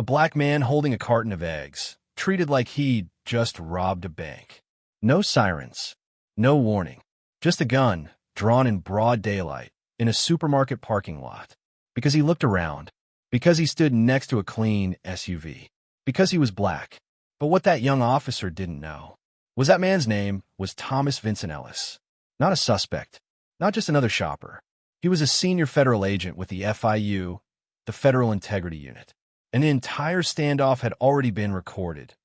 black man holding a carton of eggs, treated like he'd just robbed a bank. No sirens, no warning, just a gun drawn in broad daylight in a supermarket parking lot. Because he looked around, because he stood next to a clean SUV, because he was black. But what that young officer didn't know was that man's name was Thomas Vincent Ellis. Not a suspect, not just another shopper. He was a senior federal agent with the FIU, the Federal Integrity Unit. An entire standoff had already been recorded,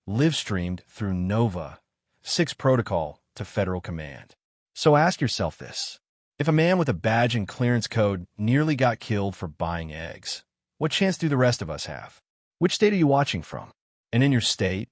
live-streamed through Nova 6 protocol to Federal Command. So ask yourself this. If a man with a badge and clearance code nearly got killed for buying eggs, what chance do the rest of us have? Which state are you watching from? And in your state,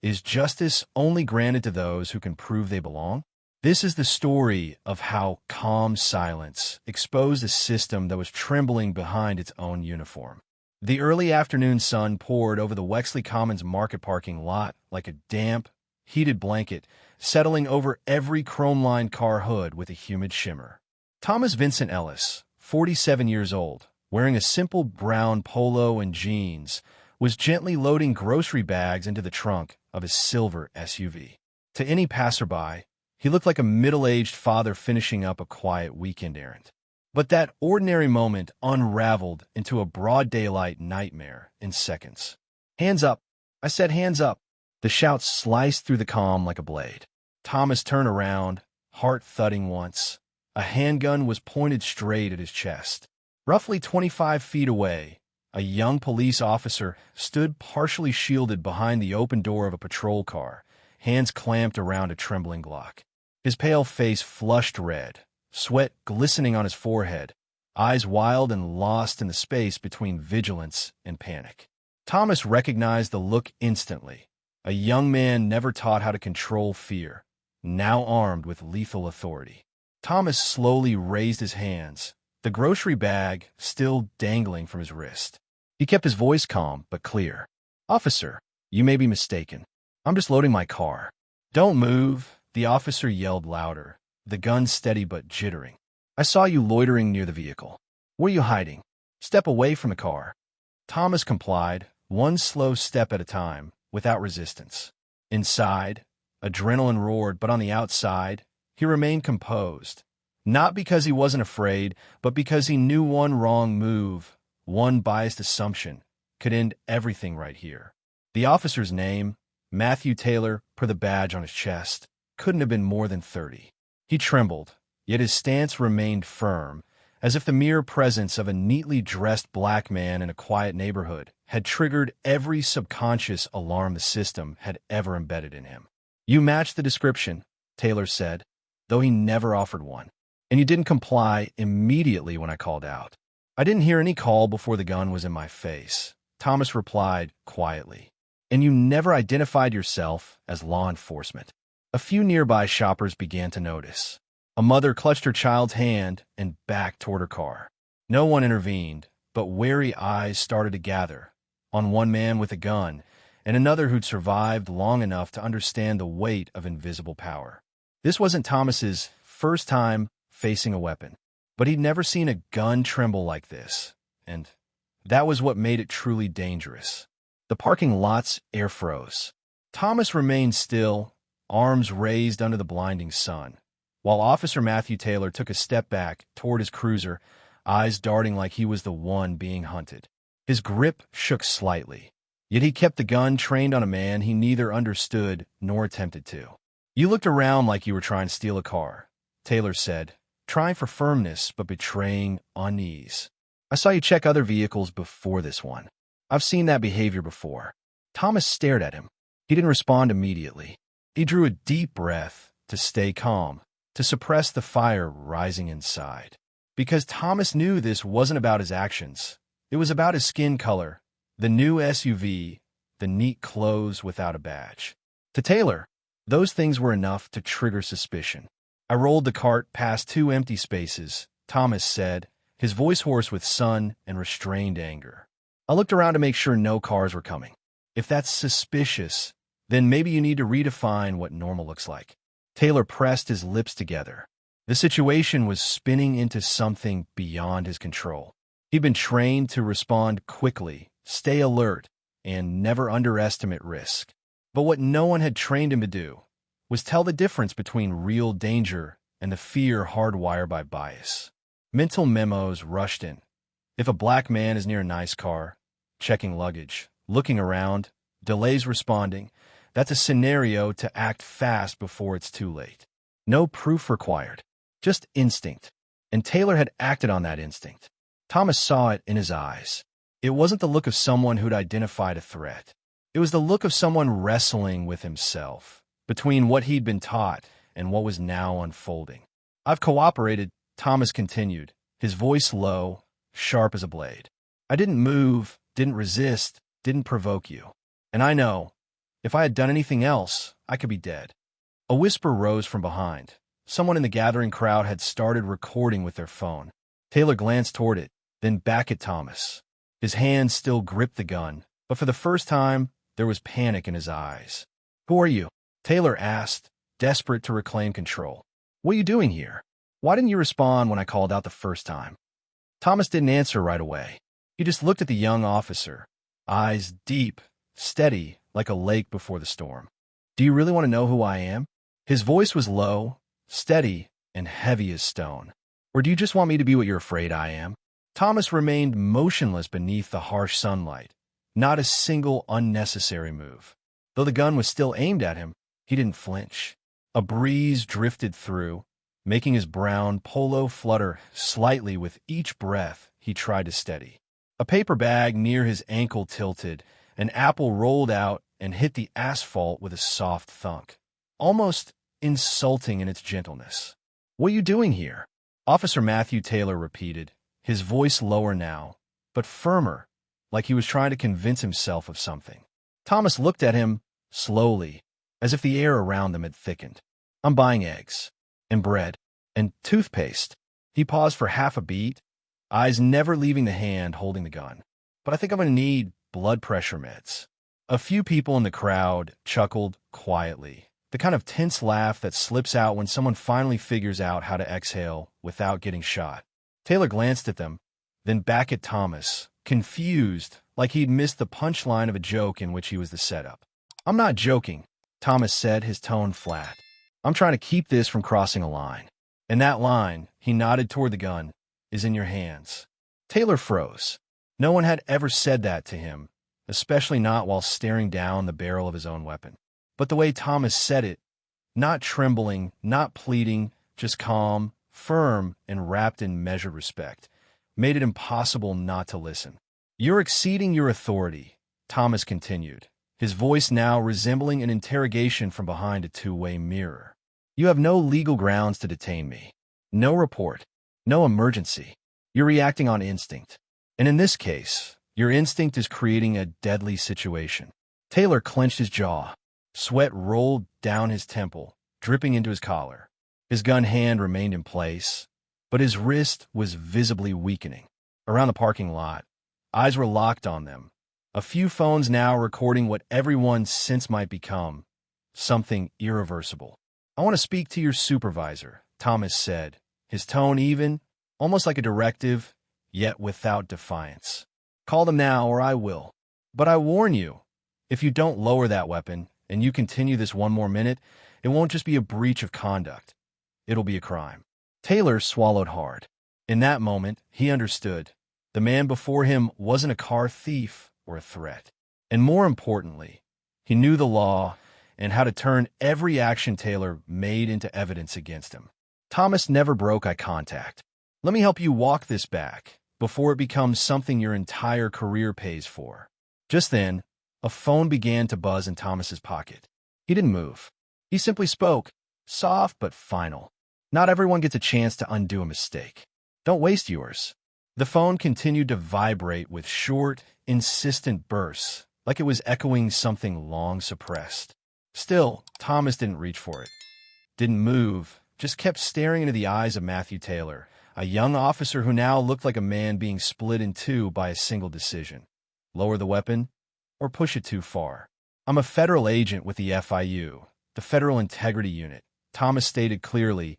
is justice only granted to those who can prove they belong? This is the story of how calm silence exposed a system that was trembling behind its own uniform. The early afternoon sun poured over the Wexley Commons market parking lot like a damp, heated blanket, settling over every chrome-lined car hood with a humid shimmer. Thomas Vincent Ellis, 47 years old, wearing a simple brown polo and jeans, was gently loading grocery bags into the trunk of his silver SUV. To any passerby, he looked like a middle-aged father finishing up a quiet weekend errand. But that ordinary moment unraveled into a broad daylight nightmare in seconds. "Hands up!" I said, "Hands up!" The shout sliced through the calm like a blade. Thomas turned around, heart thudding once. A handgun was pointed straight at his chest. Roughly 25 feet away, a young police officer stood partially shielded behind the open door of a patrol car, hands clamped around a trembling Glock. His pale face flushed red, sweat glistening on his forehead, eyes wild and lost in the space between vigilance and panic. Thomas recognized the look instantly. A young man never taught how to control fear, now armed with lethal authority. Thomas slowly raised his hands, the grocery bag still dangling from his wrist. He kept his voice calm but clear. "Officer, you may be mistaken. I'm just loading my car." "Don't move," the officer yelled louder, the gun steady but jittering. "I saw you loitering near the vehicle. Where are you hiding? Step away from the car." Thomas complied, one slow step at a time, without resistance. Inside, adrenaline roared, but on the outside, he remained composed. Not because he wasn't afraid, but because he knew one wrong move, one biased assumption, could end everything right here. The officer's name, Matthew Taylor, per the badge on his chest, couldn't have been more than 30. He trembled, yet his stance remained firm, as if the mere presence of a neatly dressed black man in a quiet neighborhood had triggered every subconscious alarm the system had ever embedded in him. "You match the description," Taylor said, though he never offered one. "And you didn't comply immediately when I called out." "I didn't hear any call before the gun was in my face," Thomas replied quietly. "And you never identified yourself as law enforcement." A few nearby shoppers began to notice. A mother clutched her child's hand and backed toward her car. No one intervened, but wary eyes started to gather on one man with a gun and another who'd survived long enough to understand the weight of invisible power. This wasn't Thomas's first time facing a weapon, but he'd never seen a gun tremble like this, and that was what made it truly dangerous. The parking lot's air froze. Thomas remained still, arms raised under the blinding sun, while Officer Matthew Taylor took a step back toward his cruiser, eyes darting like he was the one being hunted. His grip shook slightly, yet he kept the gun trained on a man he neither understood nor attempted to. "You looked around like you were trying to steal a car," Taylor said, trying for firmness but betraying unease. "I saw you check other vehicles before this one. I've seen that behavior before." Thomas stared at him. He didn't respond immediately. He drew a deep breath to stay calm, to suppress the fire rising inside. Because Thomas knew this wasn't about his actions. It was about his skin color, the new SUV, the neat clothes without a badge. To Taylor, those things were enough to trigger suspicion. "I rolled the cart past 2 empty spaces," Thomas said, his voice hoarse with sun and restrained anger. "I looked around to make sure no cars were coming. If that's suspicious, then maybe you need to redefine what normal looks like." Taylor pressed his lips together. The situation was spinning into something beyond his control. He'd been trained to respond quickly, stay alert, and never underestimate risk. But what no one had trained him to do was tell the difference between real danger and the fear hardwired by bias. Mental memos rushed in. If a black man is near a nice car, checking luggage, looking around, delays responding, that's a scenario to act fast before it's too late. No proof required, just instinct. And Taylor had acted on that instinct. Thomas saw it in his eyes. It wasn't the look of someone who'd identified a threat. It was the look of someone wrestling with himself, between what he'd been taught and what was now unfolding. "I've cooperated," Thomas continued, his voice low, sharp as a blade. "I didn't move, didn't resist, didn't provoke you. And I know, if I had done anything else, I could be dead." A whisper rose from behind. Someone in the gathering crowd had started recording with their phone. Taylor glanced toward it, then back at Thomas. His hand still gripped the gun, but for the first time, there was panic in his eyes. "Who are you?" Taylor asked, desperate to reclaim control. "What are you doing here? Why didn't you respond when I called out the first time?" Thomas didn't answer right away. He just looked at the young officer, eyes deep, steady, like a lake before the storm. "Do you really want to know who I am?" His voice was low, steady, and heavy as stone. "Or do you just want me to be what you're afraid I am?" Thomas remained motionless beneath the harsh sunlight. Not a single unnecessary move. Though the gun was still aimed at him, he didn't flinch. A breeze drifted through, making his brown polo flutter slightly with each breath he tried to steady. A paper bag near his ankle tilted, an apple rolled out and hit the asphalt with a soft thunk, almost insulting in its gentleness. "What are you doing here?" Officer Matthew Taylor repeated, his voice lower now, but firmer, like he was trying to convince himself of something. Thomas looked at him slowly, as if the air around them had thickened. "I'm buying eggs, and bread, and toothpaste." He paused for half a beat, eyes never leaving the hand holding the gun. "But I think I'm going to need blood pressure meds." A few people in the crowd chuckled quietly, the kind of tense laugh that slips out when someone finally figures out how to exhale without getting shot. Taylor glanced at them, then back at Thomas, confused, like he'd missed the punchline of a joke in which he was the setup. "I'm not joking," Thomas said, his tone flat. "I'm trying to keep this from crossing a line. And that line," he nodded toward the gun, "is in your hands." Taylor froze. No one had ever said that to him, especially not while staring down the barrel of his own weapon. But the way Thomas said it, not trembling, not pleading, just calm, firm, and wrapped in measured respect, made it impossible not to listen. "You're exceeding your authority," Thomas continued, his voice now resembling an interrogation from behind a two-way mirror. "You have no legal grounds to detain me. No report. No emergency. You're reacting on instinct. And in this case, your instinct is creating a deadly situation." Taylor clenched his jaw. Sweat rolled down his temple, dripping into his collar. His gun hand remained in place, but his wrist was visibly weakening. Around the parking lot, eyes were locked on them, a few phones now recording what everyone since might become, something irreversible. "I want to speak to your supervisor," Thomas said, his tone even, almost like a directive, yet without defiance. "Call them now or I will. But I warn you, if you don't lower that weapon and you continue this one more minute, it won't just be a breach of conduct. It'll be a crime." Taylor swallowed hard. In that moment, he understood. The man before him wasn't a car thief or a threat. And more importantly, he knew the law and how to turn every action Taylor made into evidence against him. Thomas never broke eye contact. "Let me help you walk this back before it becomes something your entire career pays for." Just then, a phone began to buzz in Thomas's pocket. He didn't move. He simply spoke, soft but final. "Not everyone gets a chance to undo a mistake. Don't waste yours." The phone continued to vibrate with short, insistent bursts, like it was echoing something long suppressed. Still, Thomas didn't reach for it. Didn't move, just kept staring into the eyes of Matthew Taylor, a young officer who now looked like a man being split in two by a single decision. Lower the weapon, or push it too far. "I'm a federal agent with the FIU, the Federal Integrity Unit," Thomas stated clearly,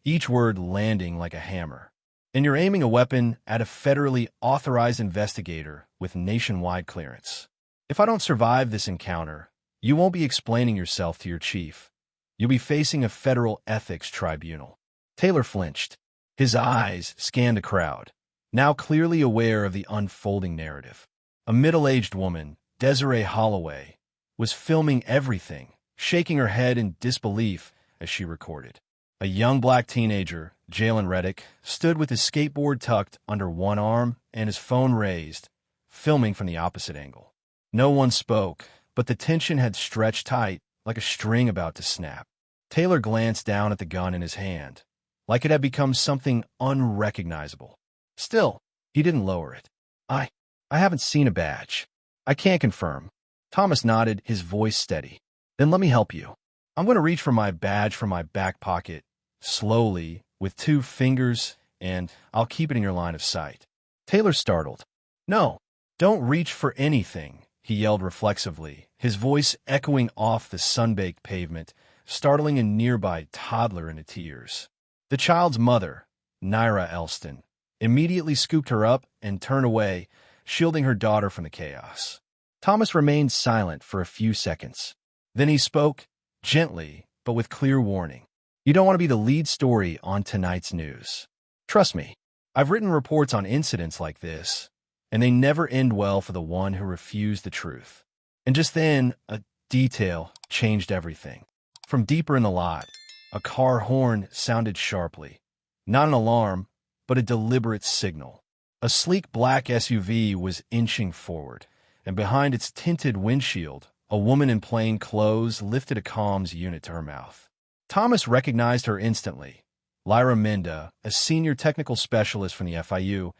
each word landing like a hammer. "And you're aiming a weapon at a federally authorized investigator with nationwide clearance." If I don't survive this encounter, you won't be explaining yourself to your chief. You'll be facing a federal ethics tribunal." Taylor flinched. His eyes scanned the crowd, now clearly aware of the unfolding narrative. A middle-aged woman, Desiree Holloway, was filming everything, shaking her head in disbelief as she recorded. A young black teenager, Jalen Reddick, stood with his skateboard tucked under one arm and his phone raised, filming from the opposite angle. No one spoke, but the tension had stretched tight like a string about to snap. Taylor glanced down at the gun in his hand, like it had become something unrecognizable. Still, he didn't lower it. I haven't seen a badge. I can't confirm." Thomas nodded, his voice steady. "Then let me help you. I'm going to reach for my badge from my back pocket, slowly, with 2 fingers, and I'll keep it in your line of sight." Taylor startled. "No, don't reach for anything," he yelled reflexively, his voice echoing off the sun-baked pavement, startling a nearby toddler into tears. The child's mother, Naira Elston, immediately scooped her up and turned away, shielding her daughter from the chaos. Thomas remained silent for a few seconds. Then he spoke, gently, but with clear warning. "You don't want to be the lead story on tonight's news. Trust me, I've written reports on incidents like this, and they never end well for the one who refused the truth." And just then, a detail changed everything. From deeper in the lot, a car horn sounded sharply. Not an alarm, but a deliberate signal. A sleek black SUV was inching forward, and behind its tinted windshield, a woman in plain clothes lifted a comms unit to her mouth. Thomas recognized her instantly. Lyra Minda, a senior technical specialist from the FIU,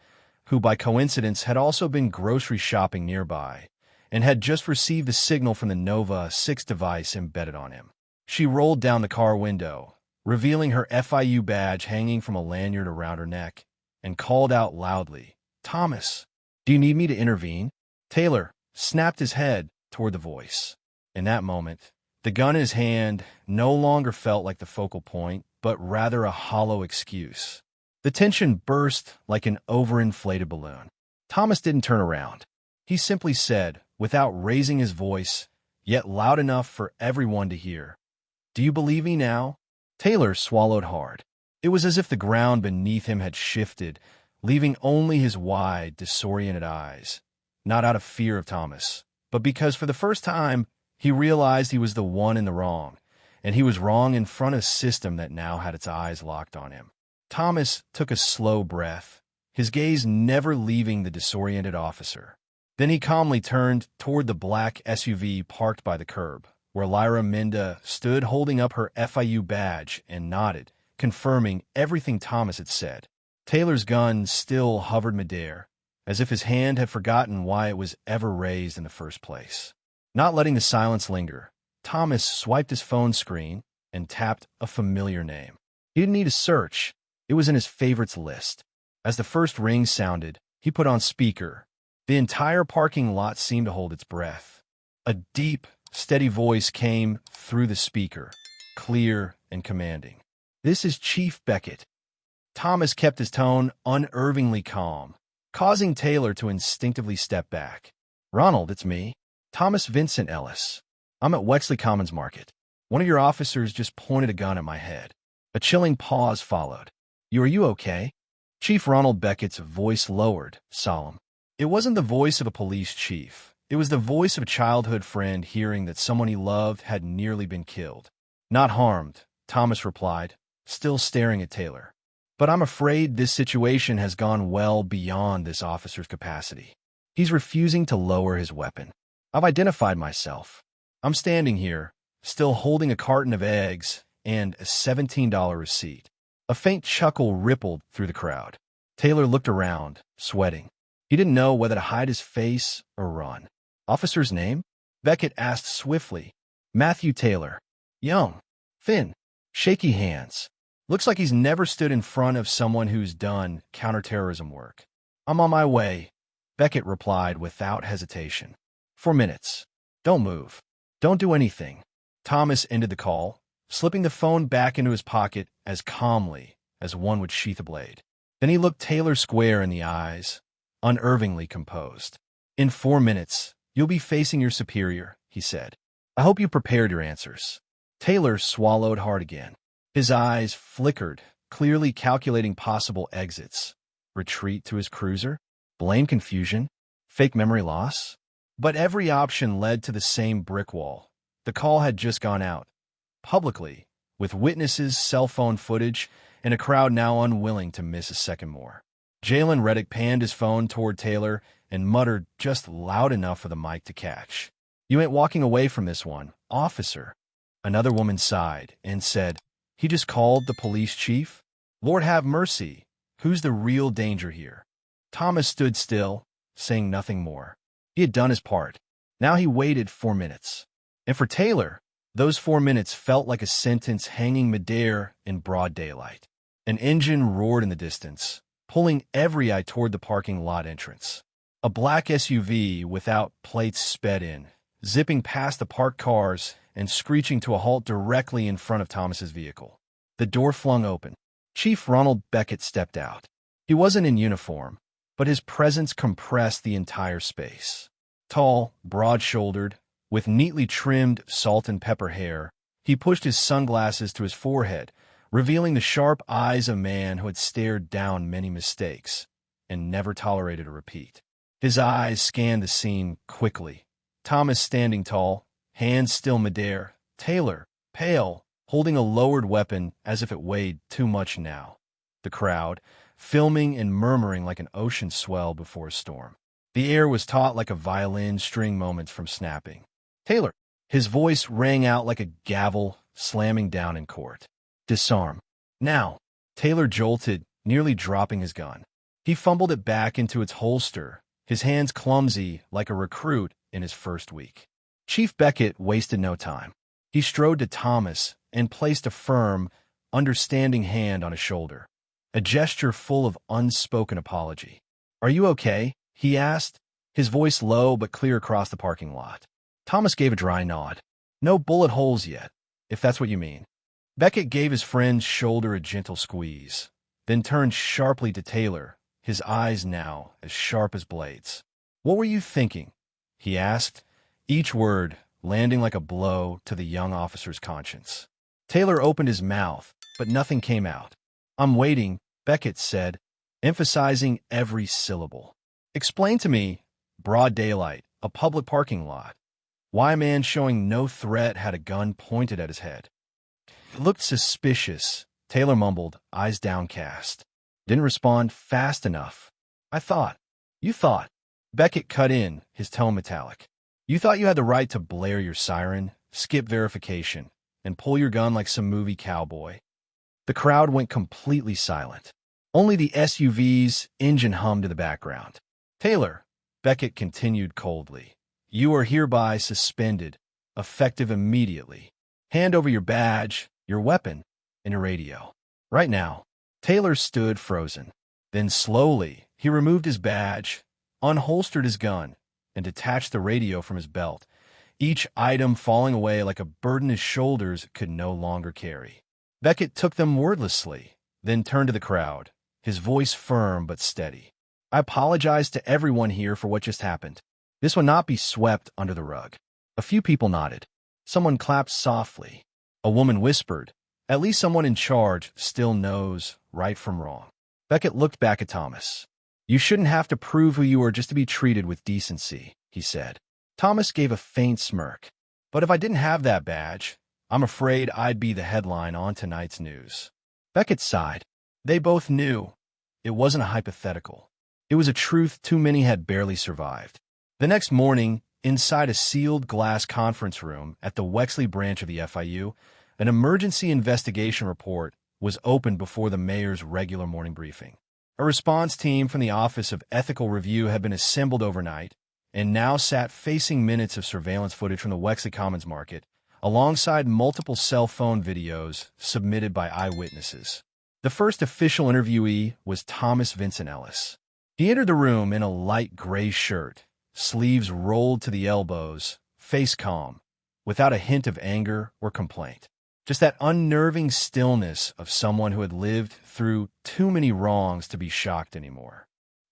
who by coincidence had also been grocery shopping nearby, and had just received the signal from the Nova 6 device embedded on him. She rolled down the car window, revealing her FIU badge hanging from a lanyard around her neck, and called out loudly, "Thomas, do you need me to intervene?" Taylor snapped his head toward the voice. In that moment, the gun in his hand no longer felt like the focal point, but rather a hollow excuse. The tension burst like an overinflated balloon. Thomas didn't turn around. He simply said, without raising his voice, yet loud enough for everyone to hear, "Do you believe me now?" Taylor swallowed hard. It was as if the ground beneath him had shifted, leaving only his wide, disoriented eyes. Not out of fear of Thomas, but because for the first time, he realized he was the one in the wrong, and he was wrong in front of a system that now had its eyes locked on him. Thomas took a slow breath, his gaze never leaving the disoriented officer. Then he calmly turned toward the black SUV parked by the curb, where Lyra Minda stood holding up her FIU badge and nodded, confirming everything Thomas had said. Taylor's gun still hovered midair, as if his hand had forgotten why it was ever raised in the first place. Not letting the silence linger, Thomas swiped his phone screen and tapped a familiar name. He didn't need a search. It was in his favorites list. As the first ring sounded, he put on speaker. The entire parking lot seemed to hold its breath. A deep, steady voice came through the speaker, clear and commanding. "This is Chief Beckett." Thomas kept his tone unnervingly calm, causing Taylor to instinctively step back. "Ronald, it's me. Thomas Vincent Ellis. I'm at Wexley Commons Market. One of your officers just pointed a gun at my head." A chilling pause followed. Are you okay?" Chief Ronald Beckett's voice lowered, solemn. It wasn't the voice of a police chief. It was the voice of a childhood friend hearing that someone he loved had nearly been killed. "Not harmed," Thomas replied, still staring at Taylor. "But I'm afraid this situation has gone well beyond this officer's capacity. He's refusing to lower his weapon. I've identified myself. I'm standing here, still holding a carton of eggs and a $17 receipt." A faint chuckle rippled through the crowd. Taylor looked around, sweating. He didn't know whether to hide his face or run. "Officer's name?" Beckett asked swiftly. "Matthew Taylor. Young. Thin. Shaky hands. Looks like he's never stood in front of someone who's done counterterrorism work." "I'm on my way," Beckett replied without hesitation. "4 minutes. Don't move. Don't do anything." Thomas ended the call, slipping the phone back into his pocket as calmly as one would sheath a blade. Then he looked Taylor square in the eyes, unnervingly composed. "In 4 minutes, You'll be facing your superior, he said. I hope you prepared your answers. Taylor swallowed hard again. His eyes flickered, clearly calculating possible exits. Retreat to his cruiser? Blame confusion? Fake memory loss? But every option led to the same brick wall. The call had just gone out. Publicly, with witnesses, cell phone footage, and a crowd now unwilling to miss a second more. Jalen Reddick panned his phone toward Taylor and muttered just loud enough for the mic to catch. You ain't walking away from this one, officer. Another woman sighed and said, He just called the police chief? Lord have mercy. Who's the real danger here? Thomas stood still, saying nothing more. He had done his part. Now he waited 4 minutes. And for Taylor, those 4 minutes felt like a sentence hanging midair in broad daylight. An engine roared in the distance, pulling every eye toward the parking lot entrance. A black SUV without plates sped in, zipping past the parked cars and screeching to a halt directly in front of Thomas's vehicle. The door flung open. Chief Ronald Beckett stepped out. He wasn't in uniform, but his presence compressed the entire space. Tall, broad-shouldered, with neatly trimmed salt and pepper hair, he pushed his sunglasses to his forehead, revealing the sharp eyes of a man who had stared down many mistakes and never tolerated a repeat. His eyes scanned the scene quickly. Thomas standing tall, hands still midair. Taylor, pale, holding a lowered weapon as if it weighed too much now. The crowd, filming and murmuring like an ocean swell before a storm. The air was taut like a violin string moments from snapping. Taylor, his voice rang out like a gavel slamming down in court. Disarm. Now. Taylor jolted, nearly dropping his gun. He fumbled it back into its holster, his hands clumsy like a recruit in his first week. Chief Beckett wasted no time. He strode to Thomas and placed a firm, understanding hand on his shoulder, a gesture full of unspoken apology. Are you okay? He asked, his voice low but clear across the parking lot. Thomas gave a dry nod. No bullet holes yet, if that's what you mean. Beckett gave his friend's shoulder a gentle squeeze, then turned sharply to Taylor, his eyes now as sharp as blades. What were you thinking? He asked, each word landing like a blow to the young officer's conscience. Taylor opened his mouth, but nothing came out. I'm waiting, Beckett said, emphasizing every syllable. Explain to me, broad daylight, a public parking lot, why a man showing no threat had a gun pointed at his head. It looked suspicious, Taylor mumbled, eyes downcast. Didn't respond fast enough. You thought. Beckett cut in, his tone metallic. You thought you had the right to blare your siren, skip verification, and pull your gun like some movie cowboy. The crowd went completely silent. Only the SUV's engine hummed in the background. Taylor, Beckett continued coldly, you are hereby suspended, effective immediately. Hand over your badge, your weapon, and your radio. Right now. Taylor stood frozen. Then slowly, he removed his badge, unholstered his gun, and detached the radio from his belt, each item falling away like a burden his shoulders could no longer carry. Beckett took them wordlessly, then turned to the crowd, his voice firm but steady. I apologize to everyone here for what just happened. This will not be swept under the rug. A few people nodded. Someone clapped softly. A woman whispered, at least someone in charge still knows right from wrong. Beckett looked back at Thomas. You shouldn't have to prove who you are just to be treated with decency, he said. Thomas gave a faint smirk. But if I didn't have that badge, I'm afraid I'd be the headline on tonight's news. Beckett sighed. They both knew. It wasn't a hypothetical. It was a truth too many had barely survived. The next morning, inside a sealed glass conference room at the Wexley branch of the FIU, an emergency investigation report was opened before the mayor's regular morning briefing. A response team from the Office of Ethical Review had been assembled overnight and now sat facing minutes of surveillance footage from the Wexley Commons Market, alongside multiple cell phone videos submitted by eyewitnesses. The first official interviewee was Thomas Vincent Ellis. He entered the room in a light gray shirt, sleeves rolled to the elbows, face calm, without a hint of anger or complaint. Just that unnerving stillness of someone who had lived through too many wrongs to be shocked anymore.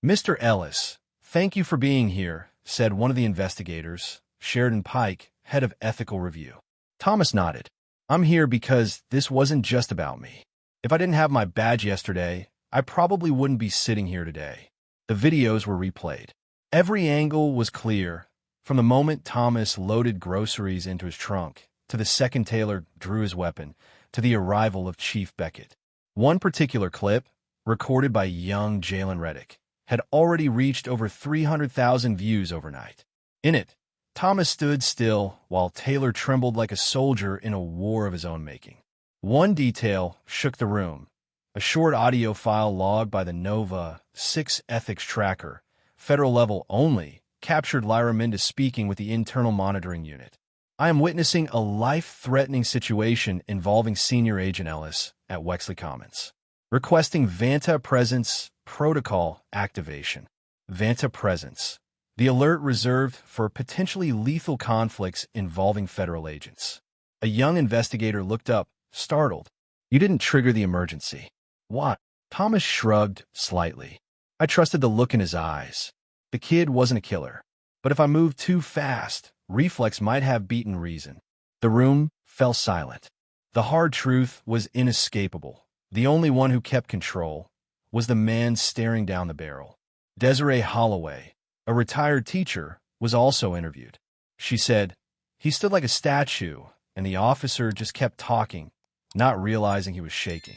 Mr. Ellis, thank you for being here, said one of the investigators, Sheridan Pike, head of ethical review. Thomas nodded. I'm here because this wasn't just about me. If I didn't have my badge yesterday, I probably wouldn't be sitting here today. The videos were replayed. Every angle was clear, from the moment Thomas loaded groceries into his trunk, to the second Taylor drew his weapon, to the arrival of Chief Beckett. One particular clip, recorded by young Jalen Reddick, had already reached over 300,000 views overnight. In it, Thomas stood still while Taylor trembled like a soldier in a war of his own making. One detail shook the room. A short audio file logged by the Nova 6 ethics tracker, federal level only, captured Lyra Minda speaking with the internal monitoring unit. I am witnessing a life-threatening situation involving Senior Agent Ellis at Wexley Commons. Requesting Vanta Presence Protocol activation. Vanta Presence. The alert reserved for potentially lethal conflicts involving federal agents. A young investigator looked up, startled. You didn't trigger the emergency. What? Thomas shrugged slightly. I trusted the look in his eyes. The kid wasn't a killer. But if I moved too fast, reflex might have beaten reason. The room fell silent. The hard truth was inescapable. The only one who kept control was the man staring down the barrel. Desiree Holloway, a retired teacher, was also interviewed. She said, he stood like a statue, and the officer just kept talking, not realizing he was shaking.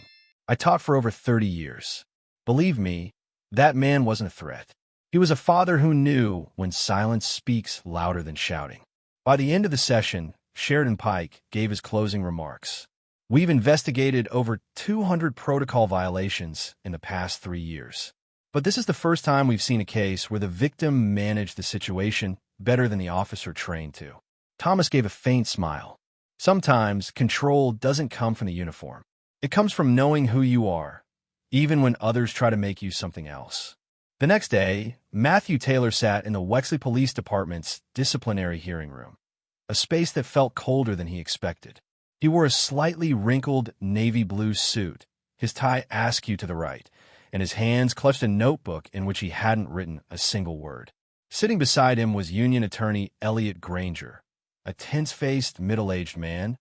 I taught for over 30 years. Believe me, that man wasn't a threat. He was a father who knew when silence speaks louder than shouting. By the end of the session, Sheridan Pike gave his closing remarks. We've investigated over 200 protocol violations in the past 3 years. But this is the first time we've seen a case where the victim managed the situation better than the officer trained to. Thomas gave a faint smile. Sometimes control doesn't come from the uniform. It comes from knowing who you are, even when others try to make you something else. The next day, Matthew Taylor sat in the Wexley Police Department's disciplinary hearing room, a space that felt colder than he expected. He wore a slightly wrinkled navy blue suit, his tie askew to the right, and his hands clutched a notebook in which he hadn't written a single word. Sitting beside him was Union Attorney Elliot Granger, a tense-faced, middle-aged man,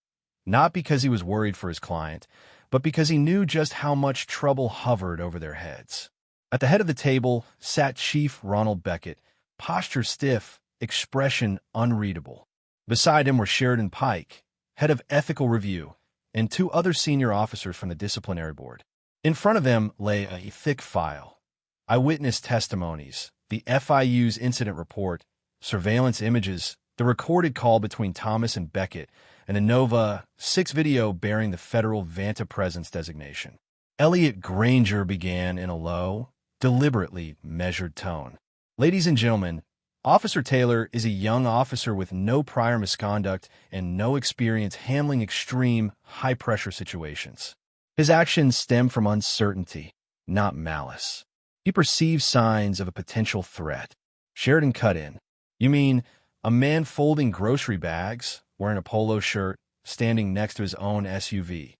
not because he was worried for his client, but because he knew just how much trouble hovered over their heads. At the head of the table sat Chief Ronald Beckett, posture stiff, expression unreadable. Beside him were Sheridan Pike, head of ethical review, and 2 other senior officers from the disciplinary board. In front of them lay a thick file. Eyewitness testimonies, the FIU's incident report, surveillance images, the recorded call between Thomas and Beckett, and a Nova 6 video bearing the federal Vanta Presence designation. Elliot Granger began in a low, deliberately measured tone. Ladies and gentlemen, Officer Taylor is a young officer with no prior misconduct and no experience handling extreme, high-pressure situations. His actions stem from uncertainty, not malice. He perceives signs of a potential threat. Sheridan cut in. You mean a man folding grocery bags, wearing a polo shirt, standing next to his own SUV?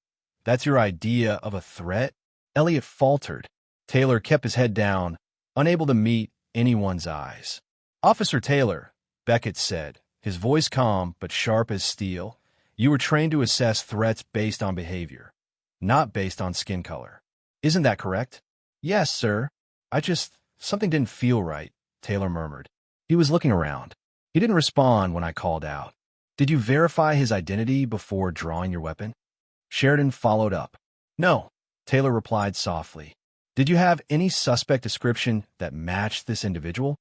That's your idea of a threat? Elliot faltered. Taylor kept his head down, unable to meet anyone's eyes. Officer Taylor, Beckett said, his voice calm but sharp as steel, you were trained to assess threats based on behavior, not based on skin color. Isn't that correct? Yes, sir. Something didn't feel right, Taylor murmured. He was looking around. He didn't respond when I called out. Did you verify his identity before drawing your weapon? Sheridan followed up. No, Taylor replied softly. Did you have any suspect description that matched this individual?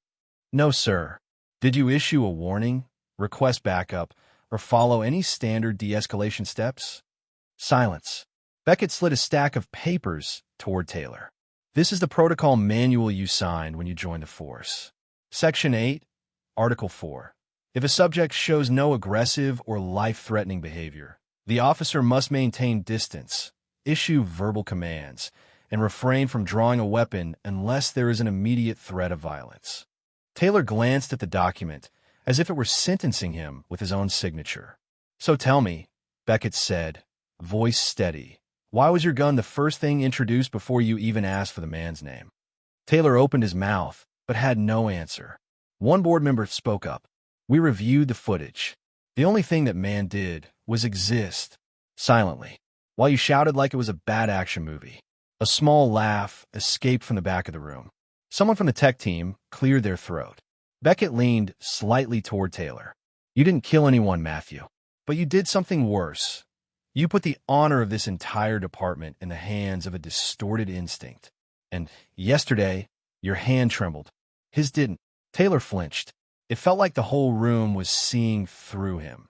No, sir. Did you issue a warning, request backup, or follow any standard de-escalation steps? Silence. Beckett slid a stack of papers toward Taylor. This is the protocol manual you signed when you joined the force. Section 8, Article 4. If a subject shows no aggressive or life-threatening behavior, the officer must maintain distance, issue verbal commands, and refrain from drawing a weapon unless there is an immediate threat of violence. Taylor glanced at the document, as if it were sentencing him with his own signature. So tell me, Beckett said, voice steady, why was your gun the first thing introduced before you even asked for the man's name? Taylor opened his mouth, but had no answer. One board member spoke up. We reviewed the footage. The only thing that man did was exist, silently, while you shouted like it was a bad action movie. A small laugh escaped from the back of the room. Someone from the tech team cleared their throat. Beckett leaned slightly toward Taylor. You didn't kill anyone, Matthew, but you did something worse. You put the honor of this entire department in the hands of a distorted instinct. And yesterday, your hand trembled. His didn't. Taylor flinched. It felt like the whole room was seeing through him.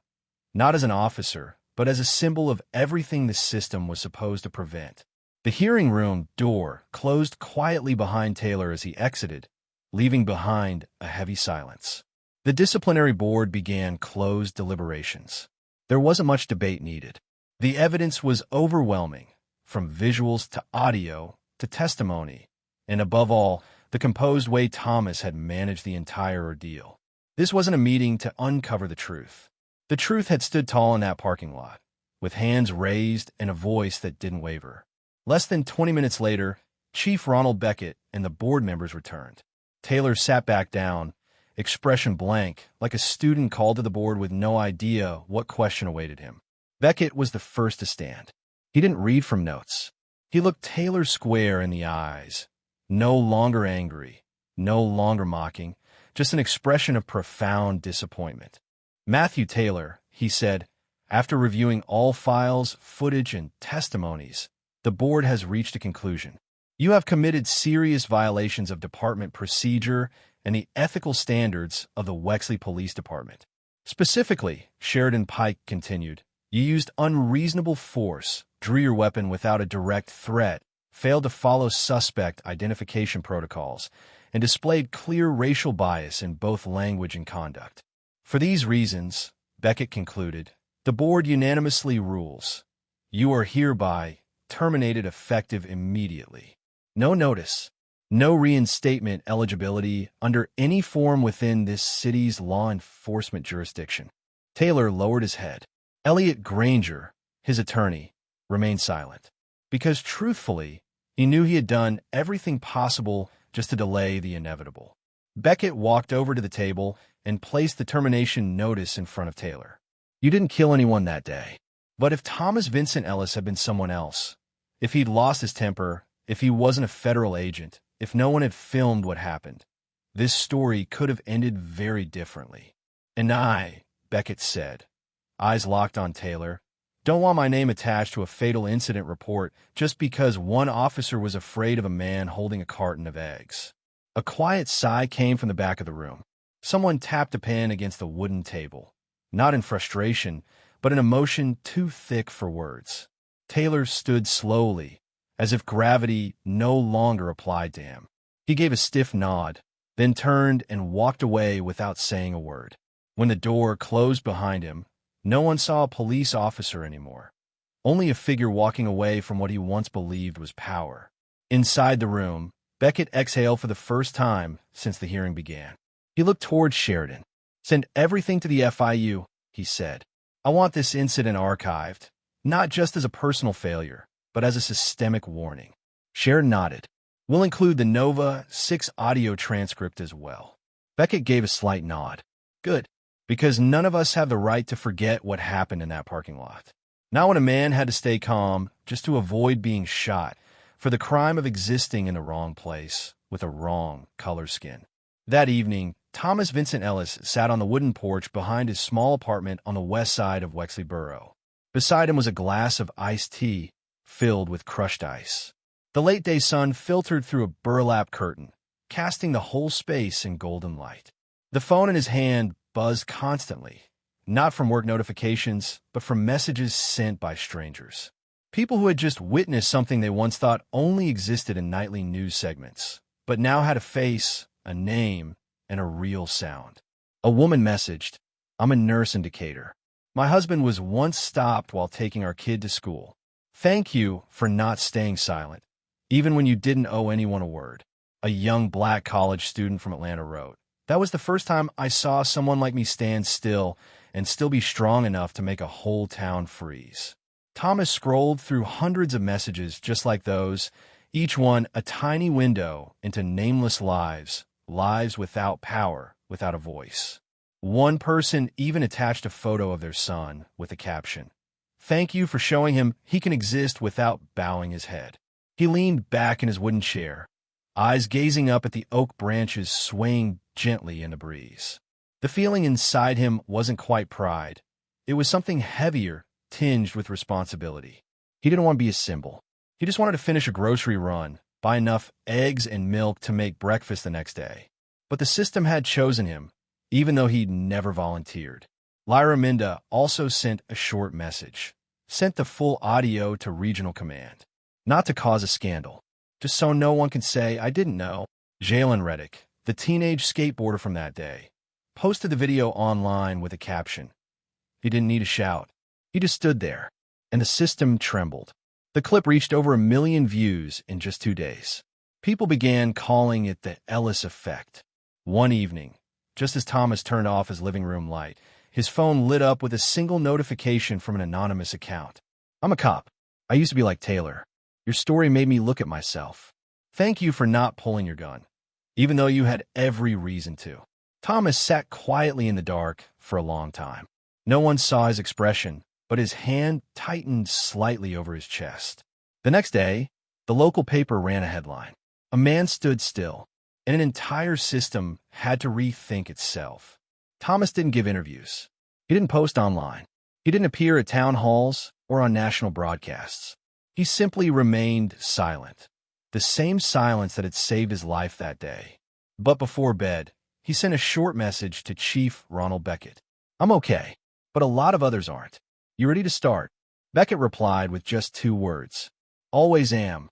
Not as an officer, but as a symbol of everything the system was supposed to prevent. The hearing room door closed quietly behind Taylor as he exited, leaving behind a heavy silence. The disciplinary board began closed deliberations. There wasn't much debate needed. The evidence was overwhelming, from visuals to audio to testimony, and above all, the composed way Thomas had managed the entire ordeal. This wasn't a meeting to uncover the truth. The truth had stood tall in that parking lot, with hands raised and a voice that didn't waver. Less than 20 minutes later, Chief Ronald Beckett and the board members returned. Taylor sat back down, expression blank, like a student called to the board with no idea what question awaited him. Beckett was the first to stand. He didn't read from notes. He looked Taylor square in the eyes, no longer angry, no longer mocking, just an expression of profound disappointment. Matthew Taylor, he said, after reviewing all files, footage, and testimonies, the board has reached a conclusion. You have committed serious violations of department procedure and the ethical standards of the Wexley Police Department. Specifically, Sheridan Pike continued, you used unreasonable force, drew your weapon without a direct threat, failed to follow suspect identification protocols, and displayed clear racial bias in both language and conduct. For these reasons, Beckett concluded, the board unanimously rules, you are hereby terminated effective immediately. No notice, no reinstatement eligibility under any form within this city's law enforcement jurisdiction. Taylor lowered his head. Elliot Granger, his attorney, remained silent, because truthfully, he knew he had done everything possible just to delay the inevitable. Beckett walked over to the table and placed the termination notice in front of Taylor. You didn't kill anyone that day. But if Thomas Vincent Ellis had been someone else, if he'd lost his temper, if he wasn't a federal agent, if no one had filmed what happened, this story could have ended very differently. And I, Beckett said, eyes locked on Taylor, don't want my name attached to a fatal incident report just because one officer was afraid of a man holding a carton of eggs. A quiet sigh came from the back of the room. Someone tapped a pen against the wooden table, not in frustration, but an emotion too thick for words. Taylor stood slowly, as if gravity no longer applied to him. He gave a stiff nod, then turned and walked away without saying a word. When the door closed behind him, no one saw a police officer anymore, only a figure walking away from what he once believed was power. Inside the room, Beckett exhaled for the first time since the hearing began. He looked towards Sheridan. Send everything to the FIU, he said. I want this incident archived, not just as a personal failure, but as a systemic warning. Sheridan nodded. We'll include the Nova 6 audio transcript as well. Beckett gave a slight nod. Good, because none of us have the right to forget what happened in that parking lot. Not when a man had to stay calm just to avoid being shot for the crime of existing in the wrong place with a wrong color skin. That evening, Thomas Vincent Ellis sat on the wooden porch behind his small apartment on the west side of Wexley Borough. Beside him was a glass of iced tea filled with crushed ice. The late-day sun filtered through a burlap curtain, casting the whole space in golden light. The phone in his hand buzzed constantly, not from work notifications, but from messages sent by strangers. People who had just witnessed something they once thought only existed in nightly news segments, but now had a face, a name, and a real sound. A woman messaged, I'm a nurse indicator. My husband was once stopped while taking our kid to school. Thank you for not staying silent, even when you didn't owe anyone a word. A young black college student from Atlanta wrote, that was the first time I saw someone like me stand still and still be strong enough to make a whole town freeze. Thomas scrolled through hundreds of messages just like those, each one a tiny window into nameless lives, lives without power, without a voice. One person even attached a photo of their son with a caption, "Thank you for showing him he can exist without bowing his head." He leaned back in his wooden chair, eyes gazing up at the oak branches swaying gently in the breeze. The feeling inside him wasn't quite pride. It was something heavier, tinged with responsibility. He didn't want to be a symbol. He just wanted to finish a grocery run, buy enough eggs and milk to make breakfast the next day. But the system had chosen him, even though he'd never volunteered. Lyra Minda also sent a short message, sent the full audio to Regional Command. Not to cause a scandal, just so no one can say, "I didn't know." Jalen Reddick, the teenage skateboarder from that day, posted the video online with a caption. He didn't need a shout. He just stood there, and the system trembled. The clip reached over 1 million views in just 2 days. People began calling it the Ellis effect. One evening, just as Thomas turned off his living room light, his phone lit up with a single notification from an anonymous account. "I'm a cop. I used to be like Taylor. Your story made me look at myself. Thank you for not pulling your gun, even though you had every reason to." Thomas sat quietly in the dark for a long time. No one saw his expression, but his hand tightened slightly over his chest. The next day, the local paper ran a headline. A man stood still, and an entire system had to rethink itself. Thomas didn't give interviews. He didn't post online. He didn't appear at town halls or on national broadcasts. He simply remained silent, the same silence that had saved his life that day. But before bed, he sent a short message to Chief Ronald Beckett. "I'm okay, but a lot of others aren't. You ready to start?" Beckett replied with just 2 words. "Always am."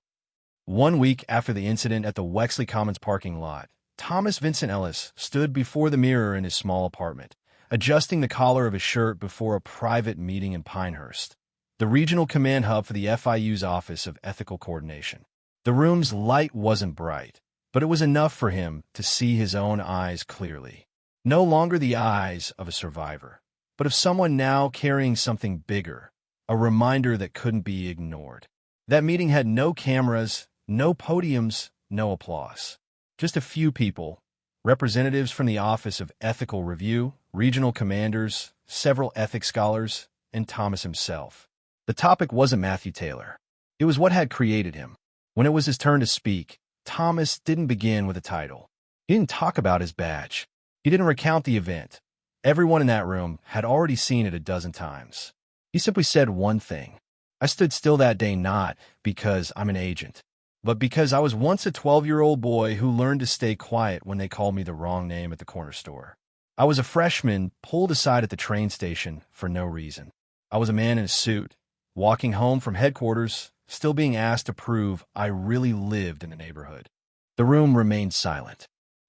1 week after the incident at the Wexley Commons parking lot, Thomas Vincent Ellis stood before the mirror in his small apartment, adjusting the collar of his shirt before a private meeting in Pinehurst, the regional command hub for the FIU's Office of Ethical Coordination. The room's light wasn't bright, but it was enough for him to see his own eyes clearly. No longer the eyes of a survivor, but of someone now carrying something bigger, a reminder that couldn't be ignored. That meeting had no cameras, no podiums, no applause. Just a few people, representatives from the Office of Ethical Review, regional commanders, several ethics scholars, and Thomas himself. The topic wasn't Matthew Taylor. It was what had created him. When it was his turn to speak, Thomas didn't begin with a title. He didn't talk about his badge. He didn't recount the event. Everyone in that room had already seen it a dozen times. He simply said one thing. "I stood still that day not because I'm an agent, but because I was once a 12-year-old boy who learned to stay quiet when they called me the wrong name at the corner store. I was a freshman pulled aside at the train station for no reason. I was a man in a suit, walking home from headquarters, still being asked to prove I really lived in the neighborhood." The room remained silent.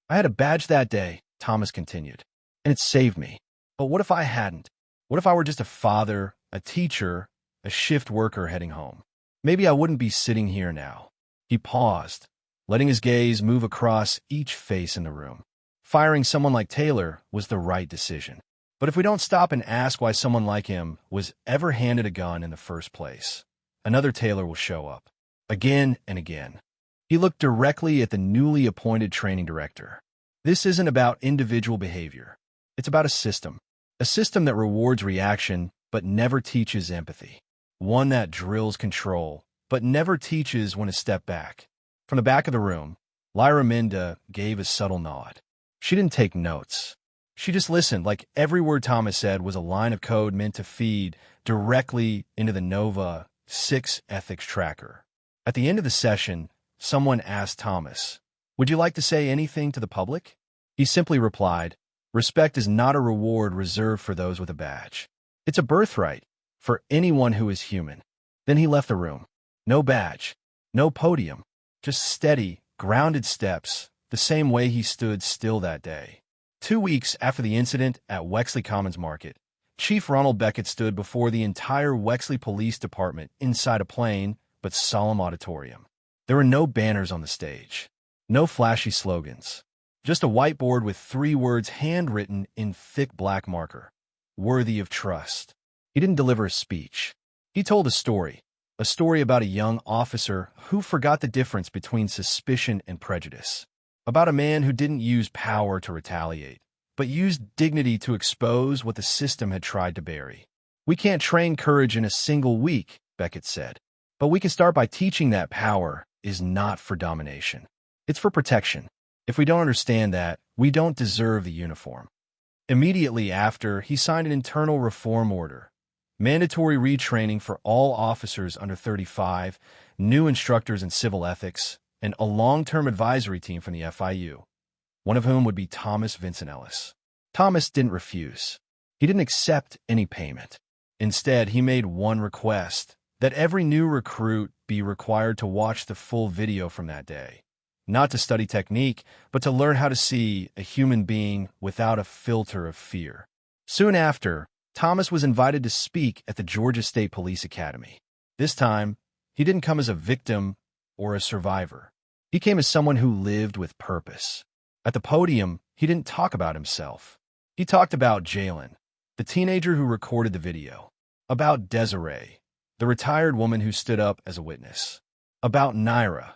"I had a badge that day," Thomas continued, "and it saved me. But what if I hadn't? What if I were just a father, a teacher, a shift worker heading home? Maybe I wouldn't be sitting here now." He paused, letting his gaze move across each face in the room. Firing someone like Taylor was the right decision. But if we don't stop and ask why someone like him was ever handed a gun in the first place, another Taylor will show up, again and again. He looked directly at the newly appointed training director. "This isn't about individual behavior. It's about a system that rewards reaction but never teaches empathy, one that drills control but never teaches when to step back." From the back of the room, Lyra Minda gave a subtle nod. She didn't take notes. She just listened, like every word Thomas said was a line of code meant to feed directly into the Nova 6 ethics tracker. At the end of the session, someone asked Thomas, "Would you like to say anything to the public?" He simply replied, "Respect is not a reward reserved for those with a badge. It's a birthright for anyone who is human." Then he left the room. No badge, no podium, just steady, grounded steps, the same way he stood still that day. 2 weeks after the incident at Wexley Commons Market, Chief Ronald Beckett stood before the entire Wexley Police Department inside a plain but solemn auditorium. There were no banners on the stage, no flashy slogans, just a whiteboard with 3 words handwritten in thick black marker, "Worthy of trust." He didn't deliver a speech. He told a story about a young officer who forgot the difference between suspicion and prejudice, about a man who didn't use power to retaliate, but used dignity to expose what the system had tried to bury. We can't train courage in a single week, Beckett said, but we can start by teaching that power is not for domination. It's for protection. If we don't understand that, we don't deserve the uniform. Immediately after, he signed an internal reform order, mandatory retraining for all officers under 35, new instructors in civil ethics, and a long-term advisory team from the FIU, one of whom would be Thomas Vincent Ellis. Thomas didn't refuse. He didn't accept any payment. Instead, he made one request, that every new recruit be required to watch the full video from that day. Not to study technique, but to learn how to see a human being without a filter of fear. Soon after, Thomas was invited to speak at the Georgia State Police Academy. This time, he didn't come as a victim or a survivor. He came as someone who lived with purpose. At the podium, he didn't talk about himself. He talked about Jalen, the teenager who recorded the video, about Desiree, the retired woman who stood up as a witness, about Naira,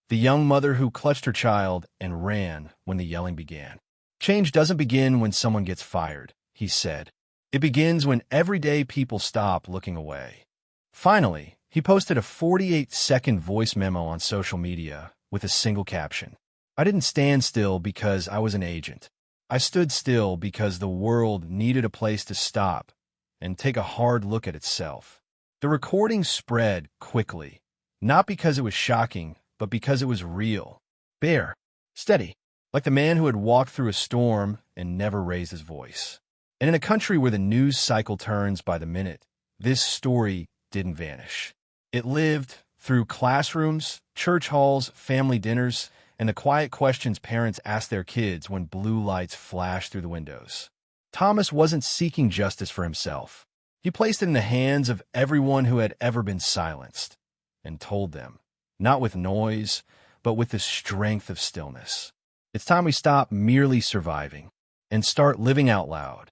the young mother who clutched her child and ran when the yelling began. Change doesn't begin when someone gets fired, he said. It begins when everyday people stop looking away. Finally, he posted a 48-second voice memo on social media with a single caption. I didn't stand still because I was an agent. I stood still because the world needed a place to stop and take a hard look at itself. The recording spread quickly, not because it was shocking, but because it was real, bare, steady, like the man who had walked through a storm and never raised his voice. And in a country where the news cycle turns by the minute, this story didn't vanish. It lived through classrooms, church halls, family dinners, and the quiet questions parents asked their kids when blue lights flashed through the windows. Thomas wasn't seeking justice for himself. He placed it in the hands of everyone who had ever been silenced, and told them, not with noise, but with the strength of stillness. It's time we stop merely surviving and start living out loud.